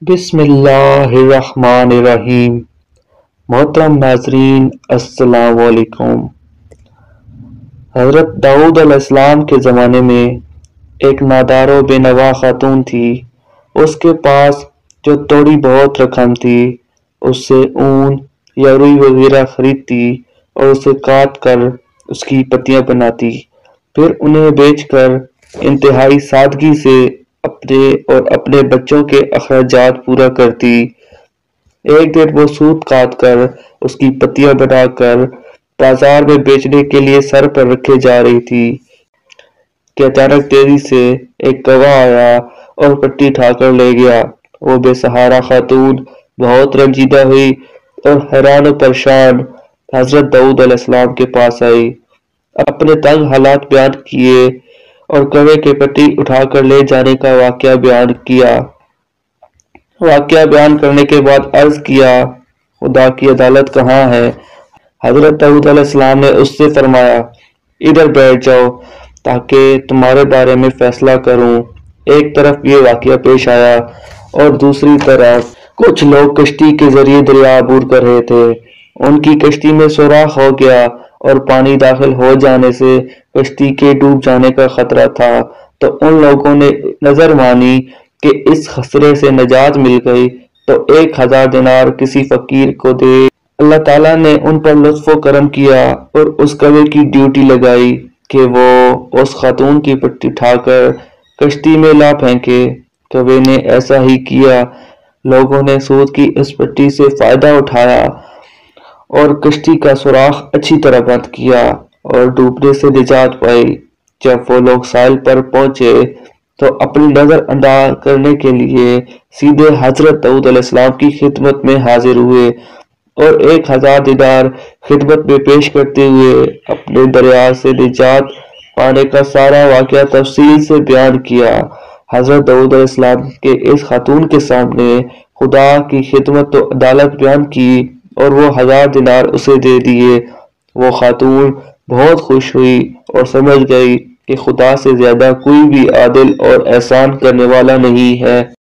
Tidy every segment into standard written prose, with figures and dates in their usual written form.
बिस्मिल्लाहिर्रहमानिर्रहीम। मोहतरम नाजरीन, अस्सलाम वालेकुम। हज़रत दाऊद अलैहिस्सलाम के ज़माने में एक नादारो बेनवा खातून थी। उसके पास जो थोड़ी बहुत रकम थी उससे ऊन या रुई वगैरह खरीदती और उसे काट कर उसकी पत्तियां बनाती, फिर उन्हें बेचकर इंतहाई सादगी से अपने और अपने बच्चों के अखराजात पूरा करती। एक दिन वो सूत काट कर उसकी पत्तियां बनाकर बाजार में बेचने के लिए सर पर रखे जा रही थी कि अचानक तेजी से एक कौवा आया और पट्टी उठाकर ले गया। वो बेसहारा खातून बहुत रंजीदा हुई और हैरान और परेशान हजरत दाऊद अलैहिस्सलाम के पास आई, अपने तंग हालात बयान किए और कौवे के पट्टी उठाकर ले जाने का वाकया बयान किया। वाकया बयान करने के बाद अर्ज किया, खुदा की अदालत कहाँ है? हजरत दाऊद अलैहिस्सलाम ने उससे फरमाया, इधर बैठ जाओ ताकि तुम्हारे बारे में फैसला करूं। एक तरफ ये वाकया पेश आया और दूसरी तरफ कुछ लोग कश्ती के जरिए दरिया अबूर कर रहे थे। उनकी कश्ती में सुराख हो गया और पानी दाखिल हो जाने से कश्ती के डूब जाने का खतरा था, तो उन लोगों ने नजर मानी कि इस खतरे से निजात मिल गई तो 1000 दिनार किसी फकीर को दे। अल्लाह ताला ने उन पर लुत्फ व करम किया और उस कौवे की ड्यूटी लगाई कि वो उस खातून की पट्टी उठाकर कश्ती में ला फेंके। कौवे ने ऐसा ही किया। लोगों ने सूत की इस पट्टी से फायदा उठाया और कश्ती का सुराख अच्छी तरह बंद किया और डूबने से निजात पाई। जब वो लोग साहिल पर पहुंचे तो अपनी नजर अंदाज करने के लिए सीधे हजरत दाऊद अलैहिस्सलाम की खिदमत में हाजिर हुए और 1000 दिनार खिदमत में पेश करते हुए अपने दरिया से निजात पाने का सारा वाकया तफसील से बयान किया। हजरत दाऊद अलैहिस्सलाम के इस खातून के सामने खुदा की खिदमत तो अदालत बयान की और वो 1000 दिनार उसे दे दिए। वो खातून बहुत खुश हुई और समझ गई कि खुदा से ज्यादा कोई भी आदिल और एहसान करने वाला नहीं है।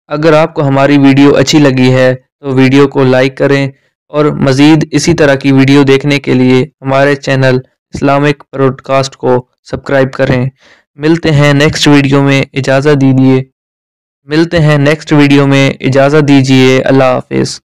अगर आपको हमारी वीडियो अच्छी लगी है तो वीडियो को लाइक करें और मज़ीद इसी तरह की वीडियो देखने के लिए हमारे चैनल इस्लामिक ब्रॉडकास्ट को सब्सक्राइब करें। मिलते हैं नेक्स्ट वीडियो में, इजाज़त दीजिए। अल्लाह हाफ़िज़।